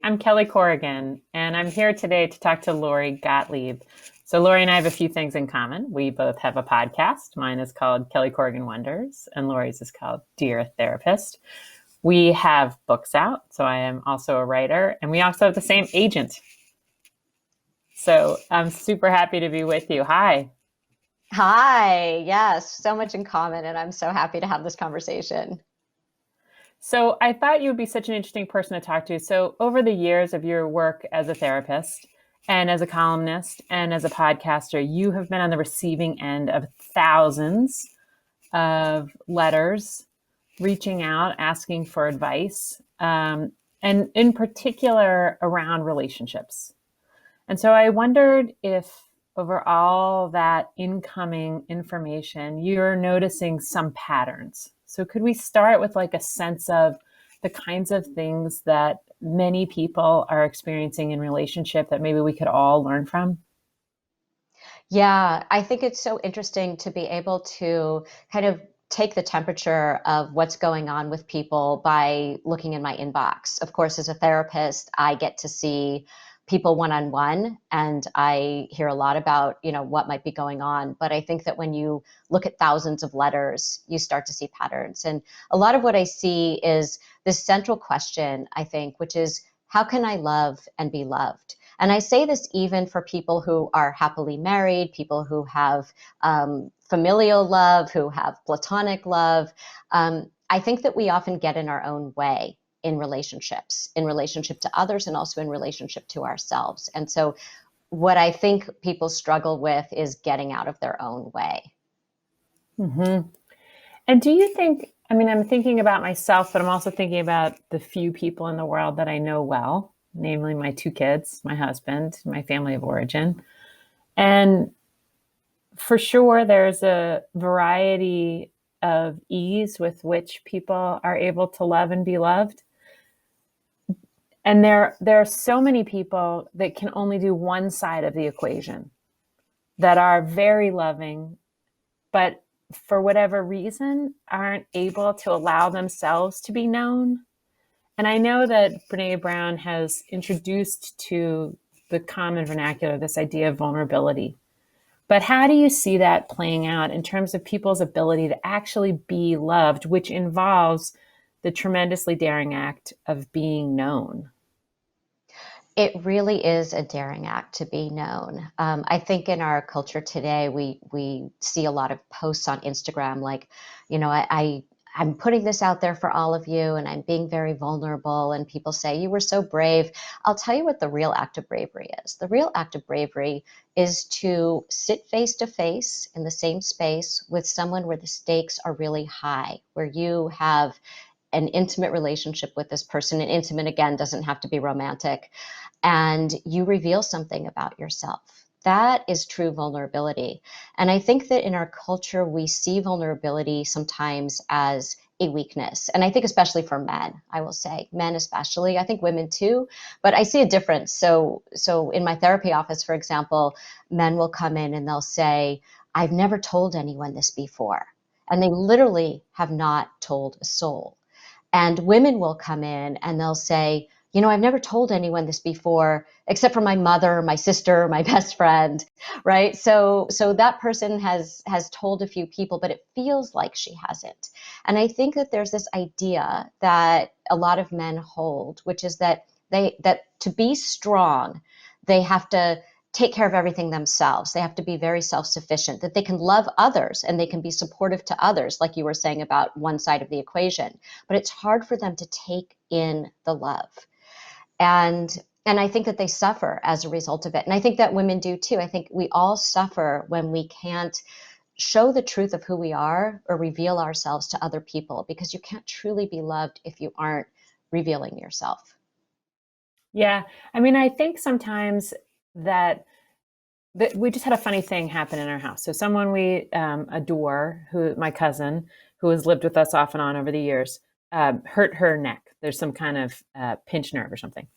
I'm Kelly Corrigan, and I'm here today to talk to Lori Gottlieb. So, Lori and I have a few things in common. We both have a podcast. Mine is called Kelly Corrigan Wonders, and Lori's is called Dear Therapist. We have books out, so I am also a writer, and we also have the same agent. So, I'm super happy to be with you. Hi. Hi. Yes, so much in common, and I'm so happy to have this conversation. So, I thought you would be such an interesting person to talk to. So, over the years of your work as a therapist and as a columnist and as a podcaster, you have been on the receiving end of thousands of letters reaching out, asking for advice, and in particular around relationships. And so I wondered if over all that incoming information, you're noticing some patterns. So could we start with like a sense of the kinds of things that many people are experiencing in relationship that maybe we could all learn from? Yeah, I think it's so interesting to be able to kind of take the temperature of what's going on with people by looking in my inbox. Of course, as a therapist, I get to see people one on one and I hear a lot about, what might be going on, but I think that when you look at thousands of letters, you start to see patterns. And a lot of what I see is this central question, I think, which is how can I love and be loved? And I say this even for people who are happily married, people who have familial love, who have platonic love. I think that we often get in our own way in relationships, in relationship to others, and also in relationship to ourselves. And so, what I think people struggle with is getting out of their own way. hmm And do you think, I mean, I'm thinking about myself, but I'm also thinking about the few people in the world that I know well, namely my two kids, my husband, my family of origin. And for sure, there's a variety of ease with which people are able to love and be loved. And there are so many people that can only do one side of the equation that are very loving, but for whatever reason aren't able to allow themselves to be known. And I know that Brene Brown has introduced to the common vernacular this idea of vulnerability. But how do you see that playing out in terms of people's ability to actually be loved, which involves the tremendously daring act of being known? It really is a daring act to be known. I think in our culture today, we see a lot of posts on Instagram like, I'm putting this out there for all of you, and I'm being very vulnerable. And people say, "You were so brave." I'll tell you what the real act of bravery is. The real act of bravery is to sit face to face in the same space with someone where the stakes are really high, where you have an intimate relationship with this person. And intimate, again, doesn't have to be romantic, and you reveal something about yourself. That is true vulnerability. And I think that in our culture, we see vulnerability sometimes as a weakness. And I think especially for men, I will say, men especially, I think women too, but I see a difference. So in my therapy office, for example, men will come in and they'll say, "I've never told anyone this before." And they literally have not told a soul. And women will come in and they'll say, "I've never told anyone this before, except for my mother, my sister, my best friend," right? So that person has told a few people, but it feels like she hasn't. And I think that there's this idea that a lot of men hold, which is that to be strong, they have to take care of everything themselves. They have to be very self-sufficient, that they can love others and they can be supportive to others, like you were saying about one side of the equation. But it's hard for them to take in the love. And I think that they suffer as a result of it. And I think that women do too. I think we all suffer when we can't show the truth of who we are or reveal ourselves to other people, because you can't truly be loved if you aren't revealing yourself. Yeah. I mean, I think sometimes that we just had a funny thing happen in our house. So someone we adore, who my cousin, who has lived with us off and on over the years, hurt her neck. There's some kind of pinched nerve or something.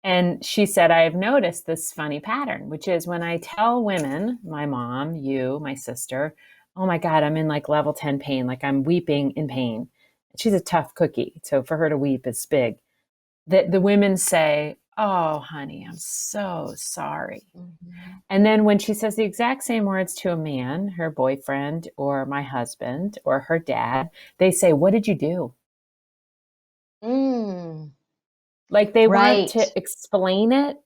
And she said, "I have noticed this funny pattern, which is when I tell women, my mom, you, my sister, oh my God, I'm in like level 10 pain, like I'm weeping in pain." She's a tough cookie. So for her to weep is big. the women say, "Oh, honey, I'm so sorry." Mhm. And then when she says the exact same words to a man, her boyfriend or my husband or her dad, they say, "What did you do?" Mm, Like they want right. to explain it.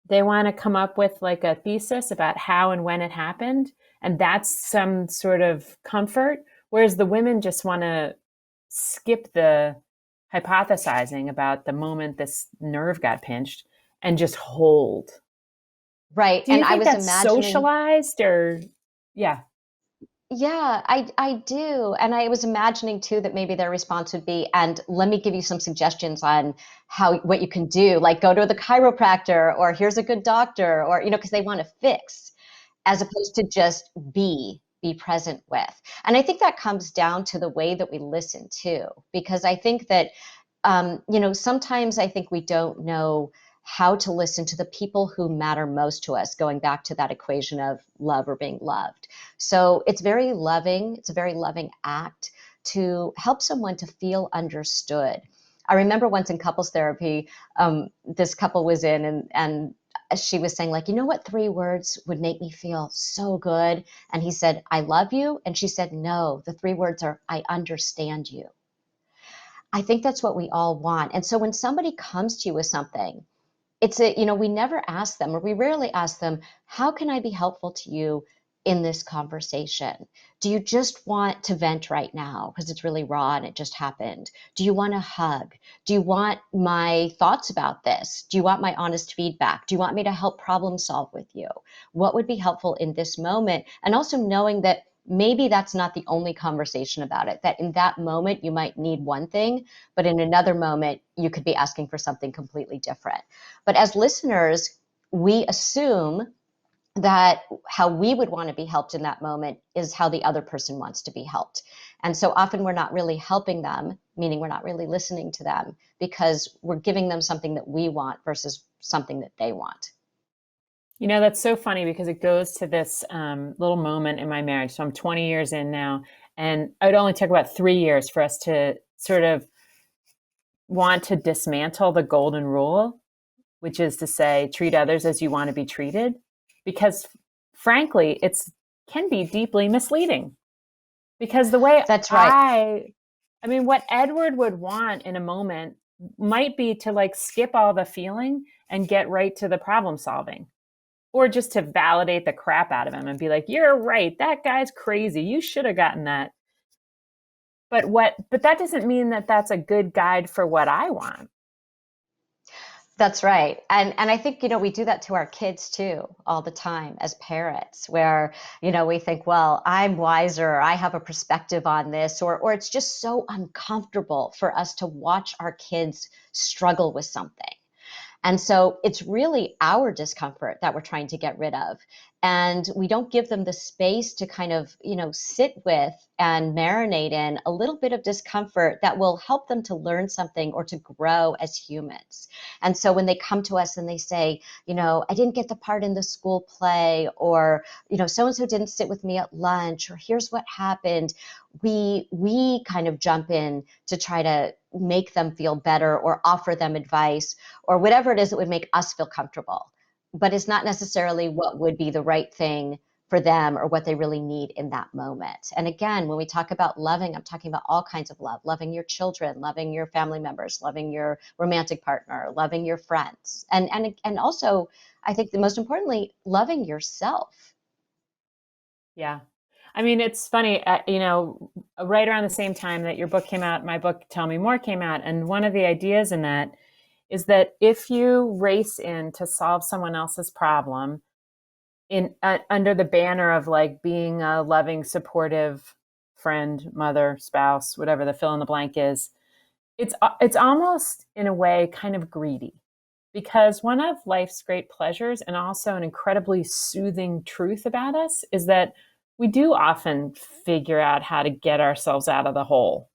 They want to come up with like a thesis about how and when it happened. And that's some sort of comfort. Whereas the women just want to skip the hypothesizing about the moment this nerve got pinched and just hold. Right. Do And you I think was that's imagining, socialized or, yeah? yeah, I do. And I was imagining too that maybe their response would be, and let me give you some suggestions on how what you can do, like go to the chiropractor, or here's a good doctor, or because they want to fix, as opposed to just be present with. And I think that comes down to the way that we listen too, because I think that sometimes I think we don't know how to listen to the people who matter most to us, going back to that equation of love or being loved. So it's very loving, it's a very loving act to help someone to feel understood. I remember once in couples therapy, this couple was in, and she was saying, like, you know what 3 words would make me feel so good? And he said, I love you. And she said, no, the 3 words are, I understand you. I think that's what we all want. And so when somebody comes to you with something, we never ask them, or we rarely ask them, how can I be helpful to you in this conversation? Do you just want to vent right now because it's really raw and it just happened? Do you want a hug? Do you want my thoughts about this? Do you want my honest feedback? Do you want me to help problem solve with you? What would be helpful in this moment? And also knowing that maybe that's not the only conversation about it, that in that moment you might need one thing, but in another moment you could be asking for something completely different. But as listeners, we assume that how we would want to be helped in that moment is how the other person wants to be helped. And so often we're not really helping them, meaning we're not really listening to them because we're giving them something that we want versus something that they want. That's so funny because it goes to this little moment in my marriage. So I'm 20 years in now, and it only took about 3 years for us to sort of want to dismantle the golden rule, which is to say, treat others as you want to be treated. Because frankly, it's can be deeply misleading. Because the way That's right. I mean, what Edward would want in a moment might be to like skip all the feeling and get right to the problem solving, or just to validate the crap out of him and be like, "You're right. That guy's crazy. You should have gotten that." But that doesn't mean that that's a good guide for what I want. That's right. And I think, we do that to our kids too all the time as parents, where, we think, well, I'm wiser, I have a perspective on this, or it's just so uncomfortable for us to watch our kids struggle with something. And so it's really our discomfort that we're trying to get rid of. And we don't give them the space to kind of, sit with and marinate in a little bit of discomfort that will help them to learn something or to grow as humans. And so when they come to us and they say, I didn't get the part in the school play, or, so and so didn't sit with me at lunch, or here's what happened, we kind of jump in to try to make them feel better or offer them advice or whatever it is that would make us feel comfortable. But it's not necessarily what would be the right thing for them or what they really need in that moment. And again, when we talk about loving, I'm talking about all kinds of love: loving your children, loving your family members, loving your romantic partner, loving your friends. And also, I think the most importantly, loving yourself. Yeah. I mean, it's funny, right around the same time that your book came out, my book, Tell Me More, came out. And one of the ideas in that is that if you race in to solve someone else's problem under the banner of like being a loving, supportive friend, mother, spouse, whatever the fill in the blank is, it's almost in a way kind of greedy, because one of life's great pleasures and also an incredibly soothing truth about us is that we do often figure out how to get ourselves out of the hole.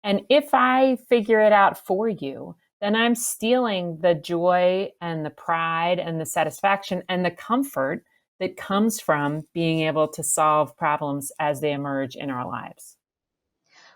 And if I figure it out for you, then I'm stealing the joy and the pride and the satisfaction and the comfort that comes from being able to solve problems as they emerge in our lives.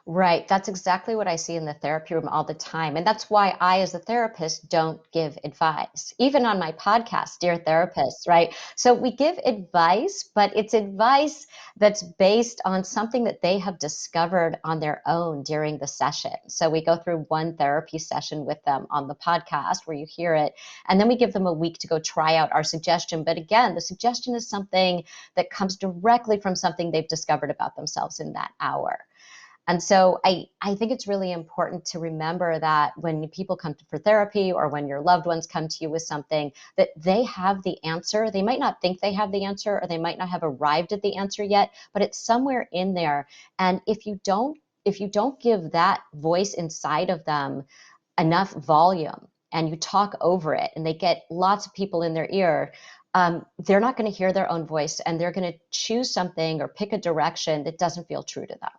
Right. That's exactly what I see in the therapy room all the time. And that's why I, as a therapist, don't give advice, even on my podcast, Dear Therapist, right? So we give advice, but it's advice that's based on something that they have discovered on their own during the session. So we go through one therapy session with them on the podcast where you hear it, and then we give them a week to go try out our suggestion. But again, the suggestion is something that comes directly from something they've discovered about themselves in that hour. And so I think it's really important to remember that when people come for therapy or when your loved ones come to you with something, that they have the answer. They might not think they have the answer, or they might not have arrived at the answer yet, but it's somewhere in there. And if you don't give that voice inside of them enough volume, and you talk over it and they get lots of people in their ear, they're not going to hear their own voice, and they're going to choose something or pick a direction that doesn't feel true to them.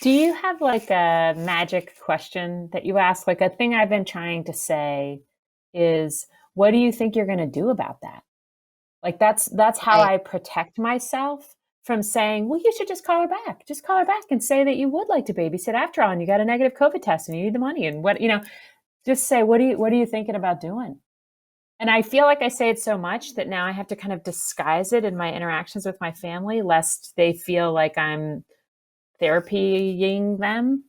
Do you have like a magic question that you ask? Like a thing I've been trying to say is, what do you think you're going to do about that? Like that's how Right. I protect myself from saying, well, you should just call her back. Just call her back and say that you would like to babysit after all, and you got a negative COVID test and you need the money, and what, just say, what are you thinking about doing? And I feel like I say it so much that now I have to kind of disguise it in my interactions with my family, lest they feel like I'm therapying them,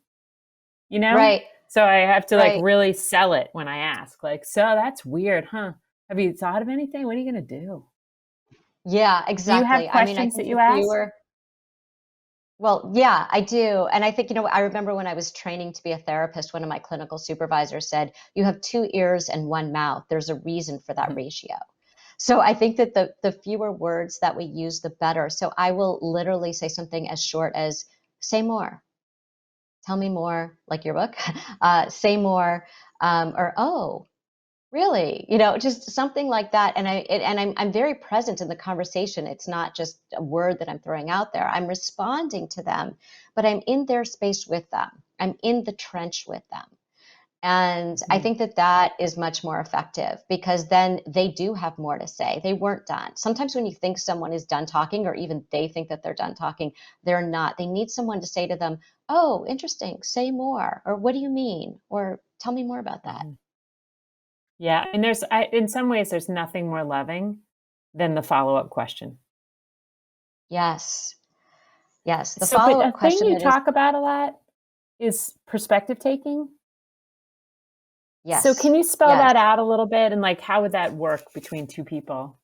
you know? Right. So I have to like Right. really sell it when I ask, like, so that's weird, huh? Have you thought of anything? What are you going to do? Yeah, Do you have exactly. I mean, I questions think that the you ask? fewer, well, yeah, I do. And I think, I remember when I was training to be a therapist, one of my clinical supervisors said, you have two ears and one mouth. There's a reason for that ratio. So I think that the fewer words that we use, the better. So I will literally say something as short as, say more, tell me more, like your book, say more, or, oh, really? Just something like that. And I'm very present in the conversation. It's not just a word that I'm throwing out there. I'm responding to them, but I'm in their space with them. I'm in the trench with them. And I Mhm. think that that is much more effective, because then they do have more to say. They weren't done. Sometimes when you think someone is done talking, or even they think that they're done talking, they're not. They need someone to say to them, oh, interesting, say more, or what do you mean? Or tell me more about that. Mhm. Yeah, and in some ways, there's nothing more loving than the follow-up question. Yes. Yes, the So, but a follow-up thing question you that is, talk about a lot is perspective taking. So, yes, can you spell yes. that out a little bit, and like, how would that work between two people?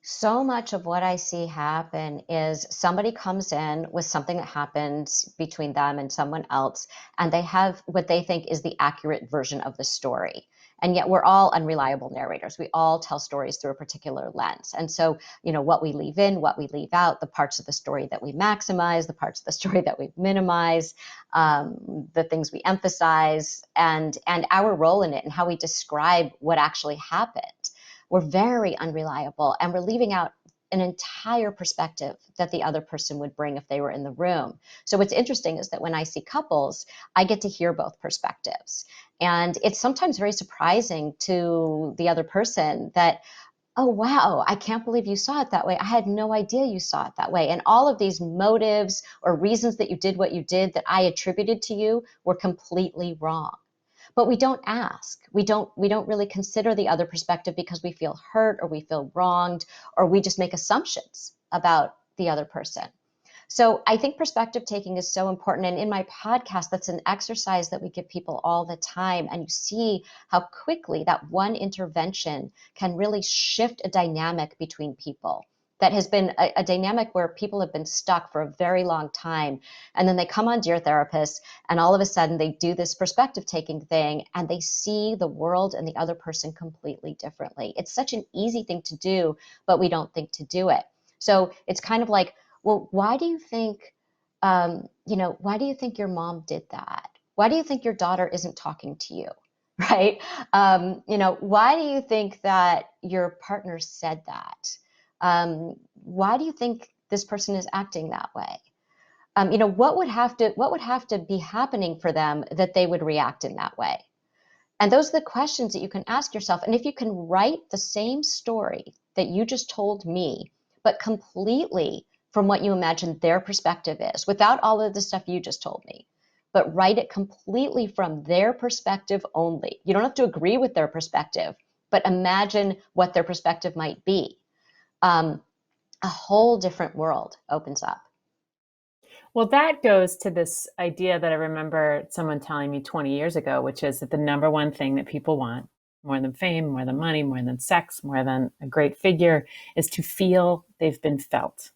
So much of what I see happen is somebody comes in with something that happened between them and someone else, and they have what they think is the accurate version of the story. And yet we're all unreliable narrators. We all tell stories through a particular lens. And so, what we leave in, what we leave out, the parts of the story that we maximize, the parts of the story that we minimize, the things we emphasize, and our role in it, and how we describe what actually happened, we're very unreliable, and we're leaving out an entire perspective that the other person would bring if they were in the room. So what's interesting is that when I see couples, I get to hear both perspectives. And it's sometimes very surprising to the other person that, oh, wow, I can't believe you saw it that way. I had no idea you saw it that way. And all of these motives or reasons that you did what you did that I attributed to you were completely wrong. But we don't ask. We don't really consider the other perspective, because we feel hurt or we feel wronged, or we just make assumptions about the other person. So I think perspective taking is so important. And in my podcast, that's an exercise that we give people all the time. And you see how quickly that one intervention can really shift a dynamic between people. That has been a dynamic where people have been stuck for a very long time. And then they come on Dear Therapist, and all of a sudden they do this perspective taking thing, and they see the world and the other person completely differently. It's such an easy thing to do, but we don't think to do it. So it's kind of like, well, why do you think your mom did that? Why do you think your daughter isn't talking to you? Right? Why do you think that your partner said that? Why do you think this person is acting that way? What would have to be happening for them that they would react in that way? And those are the questions that you can ask yourself. And if you can write the same story that you just told me, but completely from what you imagine their perspective is, without all of the stuff you just told me, but write it completely from their perspective only. You don't have to agree with their perspective, but imagine what their perspective might be. Um, a whole different world opens up. Well, that goes to this idea that I remember someone telling me 20 years ago, which is that the number one thing that people want, more than fame, more than money, more than sex, more than a great figure, is to feel they've been felt.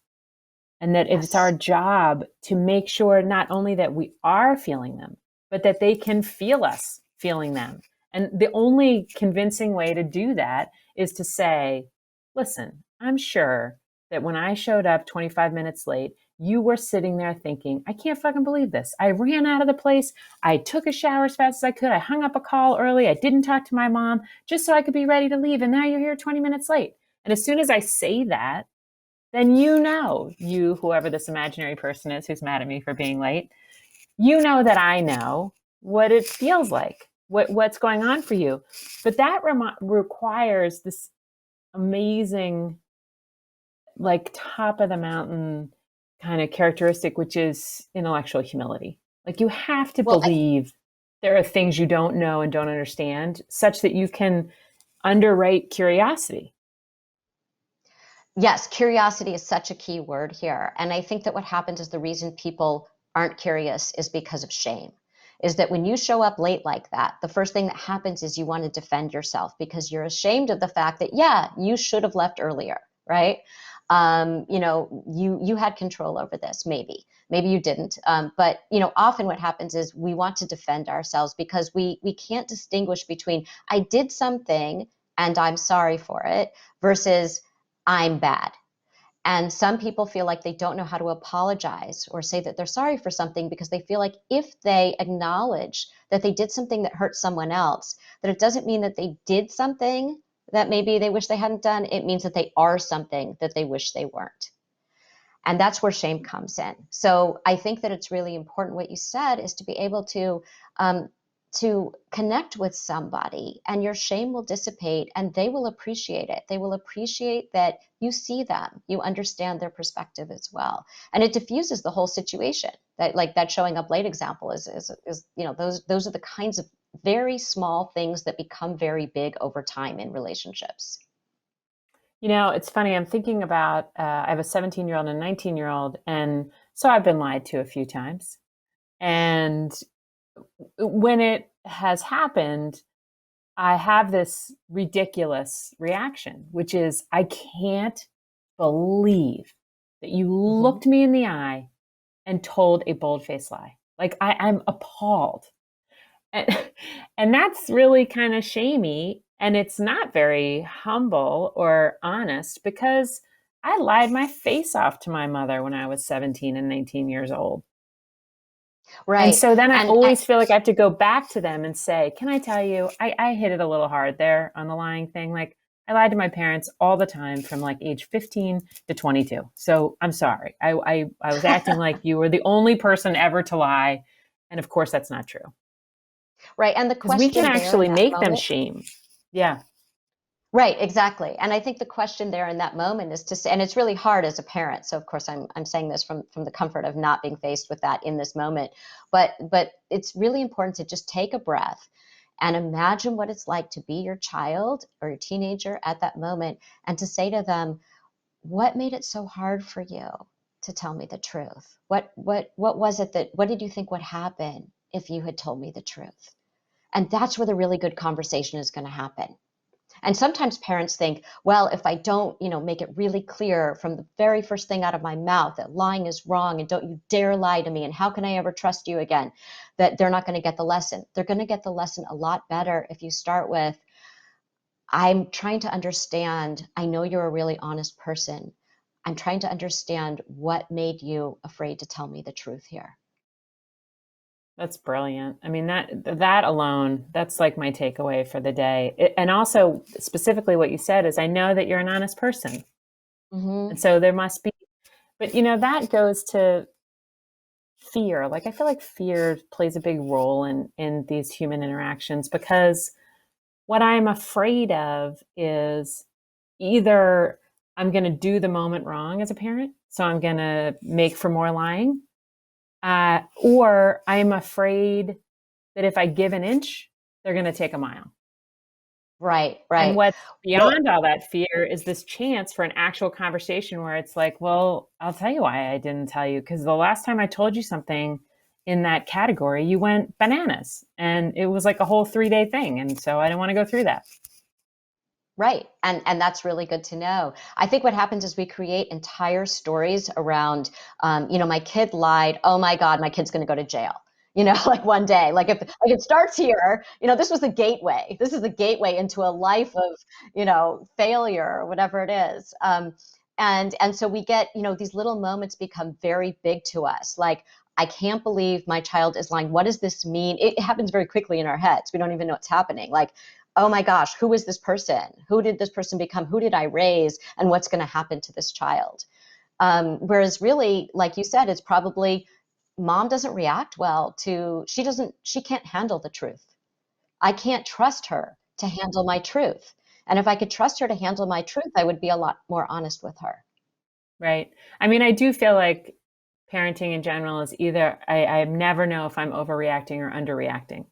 And that it's our Yes. job to make sure not only that we are feeling them, but that they can feel us feeling them. And the only convincing way to do that is to say, listen, I'm sure that when I showed up 25 minutes late, you were sitting there thinking, I can't fucking believe this. I ran out of the place. I took a shower as fast as I could. I hung up a call early. I didn't talk to my mom just so I could be ready to leave. And now you're here 20 minutes late. And as soon as I say that, then you, whoever this imaginary person is who's mad at me for being late, you know that I know what it feels like, what's going on for you. But that requires this amazing, like top of the mountain kind of characteristic, which is intellectual humility. Like you have to Well, believe there are things you don't know and don't understand, such that you can underwrite curiosity. yes, curiosity is such a key word here. And I think that what happens is the reason people aren't curious is because of shame. Is that when you show up late like that, the first thing that happens is you want to defend yourself because you're ashamed of the fact that, yeah, you should have left earlier, right? You had control over this, maybe you didn't. But often what happens is we want to defend ourselves because we can't distinguish between I did something and I'm sorry for it versus I'm bad. And some people feel like they don't know how to apologize or say that they're sorry for something because they feel like if they acknowledge that they did something that hurt someone else, that it doesn't mean that they did something that maybe they wish they hadn't done. It means that they are something that they wish they weren't. And that's where shame comes in. So I think that it's really important what you said is to be able um, to connect with somebody and your shame will dissipate and they will appreciate it. They will appreciate that you see them, you understand their perspective as well. And it diffuses the whole situation. That like that showing up late example is those are the kinds of very small things that become very big over time in relationships. It's funny. I'm thinking about, I have a 17-year-old and a 19-year-old. And so I've been lied to a few times. And when it has happened, I have this ridiculous reaction, which is, I can't believe that you Mm-hmm. looked me in the eye and told a bold faced lie. Like, I'm appalled. And, and that's really kind of shamey. And it's not very humble or honest because I lied my face off to my mother when I was 17 and 19 years old. And Right. so then I And always feel like I have to go back to them and say, can I tell you, I hit it a little hard there on the lying thing. Like I lied to my parents all the time from like age 15 to 22. So I'm sorry. I was acting like you were the only person ever to lie. And of course, that's not true right. And the because we can question there in actually that make them moment. shame. Yeah. Right, exactly. And I think the question there in that moment is to say, and it's really hard as a parent. So of course I'm saying this from the comfort of not being faced with that in this moment. But it's really important to just take a breath and imagine what it's like to be your child or your teenager at that moment and to say to them, what made it so hard for you to tell me the truth? What was it that what did you think would happen if you had told me the truth? And that's where the really good conversation is going to happen. And sometimes parents think, well, if I don't, make it really clear from the very first thing out of my mouth that lying is wrong and don't you dare lie to me and how can I ever trust you again, that they're not going to get the lesson. They're going to get the lesson a lot better if you start with, I'm trying to understand. I know you're a really honest person. I'm trying to understand what made you afraid to tell me the truth here. That's brilliant. I mean, that alone, that's like my takeaway for the day. And also, specifically, what you said is, I know that you're an honest person, Hmm. and so there must be. But that goes to fear. Like I feel like fear plays a big role in these human interactions because what I'm afraid of is either I'm going to do the moment wrong as a parent. So I'm going to make for more lying. Or I'm afraid that if I give an inch, they're going to take a mile. Right, And right. what's Well, beyond all that fear is this chance for an actual conversation where it's like, well, I'll tell you why I didn't tell you. Because the last time I told you something in that category, you went bananas. And it was like a whole 3-day thing. And so I didn't want to go through that. right. And that's really good to know. I think what happens is we create entire stories around, my kid lied. Oh my God, my kid's going to go to jail. Like one day, like it starts here, this was the gateway. This is the gateway into a life of, failure or whatever it is. And so we get, these little moments become very big to us. Like, I can't believe my child is lying. What does this mean? It happens very quickly in our heads. We don't even know what's happening. Like, oh my gosh, who is this person? Who did this person become? Who did I raise? And what's going to happen to this child? Whereas really, like you said, it's probably mom doesn't react well to, she can't handle the truth. I can't trust her to handle my truth. And if I could trust her to handle my truth, I would be a lot more honest with her. Right. I mean, I do feel like parenting in general is either, I never know if I'm overreacting or underreacting.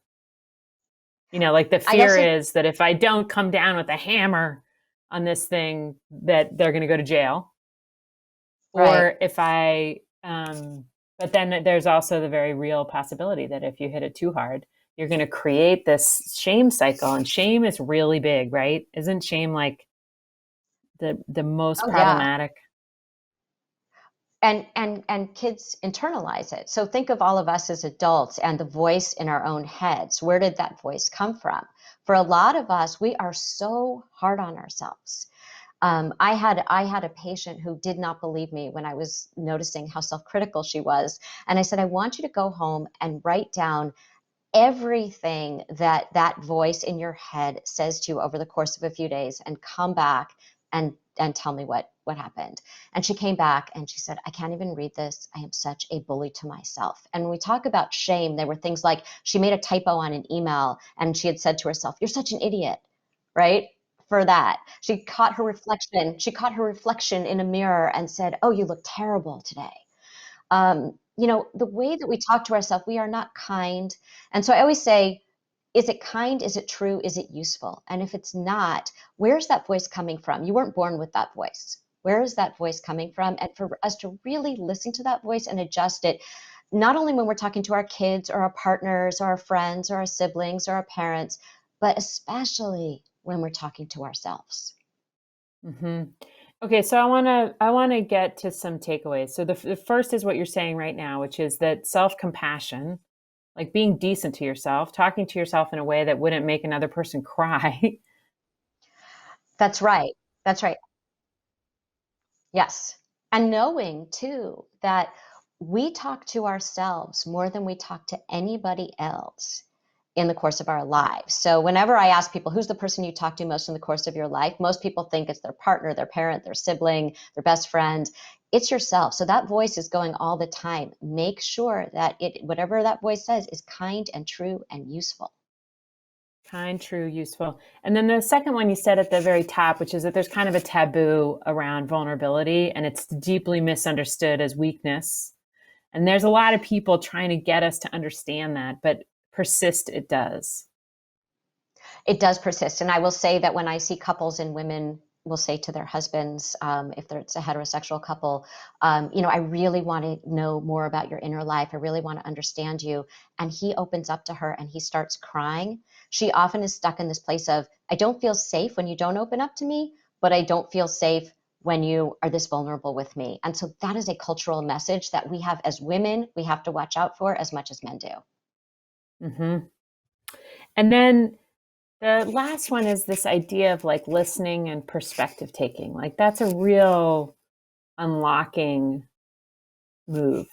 Like the I fear also, is that if I don't come down with a hammer on this thing, that they're going to go to jail. right. Or if but then there's also the very real possibility that if you hit it too hard, you're going to create this shame cycle. And shame is really big, right? Isn't shame like the most Oh yeah. problematic? And kids internalize it. So think of all of us as adults and the voice in our own heads. Where did that voice come from? For a lot of us, we are so hard on ourselves. I had a patient who did not believe me when I was noticing how self-critical she was, and I said, I want you to go home and write down everything that voice in your head says to you over the course of a few days, and come back and tell me what happened. And she came back and she said, I can't even read this. I am such a bully to myself. And when we talk about shame, there were things like she made a typo on an email and she had said to herself, you're such an idiot, right? For that, she caught her reflection in a mirror and said, oh, you look terrible today. The way that we talk to ourselves, we are not kind. And so I always say, is it kind? Is it true? Is it useful? And if it's not, where's that voice coming from? You weren't born with that voice. Where is that voice coming from? And for us to really listen to that voice and adjust it, not only when we're talking to our kids or our partners or our friends or our siblings or our parents, but especially when we're talking to ourselves. Hmm. Okay, so I want to get to some takeaways. So the first is what you're saying right now, which is that self-compassion, like being decent to yourself, talking to yourself in a way that wouldn't make another person cry. That's right. That's right. Yes. And knowing too that we talk to ourselves more than we talk to anybody else in the course of our lives. So whenever I ask people, who's the person you talk to most in the course of your life? Most people think it's their partner, their parent, their sibling, their best friend. It's yourself. So that voice is going all the time. Make sure that whatever that voice says is kind and true and useful. Kind, true, useful. And then the second one you said at the very top, which is that there's kind of a taboo around vulnerability and it's deeply misunderstood as weakness. And there's a lot of people trying to get us to understand that, but persist it does. It does persist. And I will say that when I see couples and women will say to their husbands, if it's a heterosexual couple, I really want to know more about your inner life. I really want to understand you. And he opens up to her and he starts crying. She often is stuck in this place of, I don't feel safe when you don't open up to me, but I don't feel safe when you are this vulnerable with me. And so that is a cultural message that we have as women, we have to watch out for as much as men do. Hmm. And then the last one is this idea of like listening and perspective taking. Like that's a real unlocking move.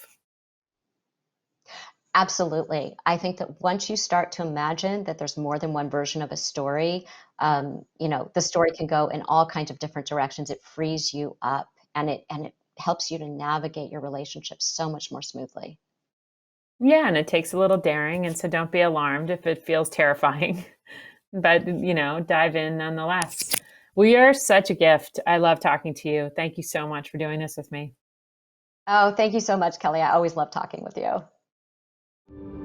Absolutely. I think that once you start to imagine that there's more than one version of a story, the story can go in all kinds of different directions. It frees you up and it helps you to navigate your relationships so much more smoothly. Yeah, and it takes a little daring. And so don't be alarmed if it feels terrifying, but dive in nonetheless. Well, you're such a gift. I love talking to you. Thank you so much for doing this with me. Oh, thank you so much, Kelly. I always love talking with you.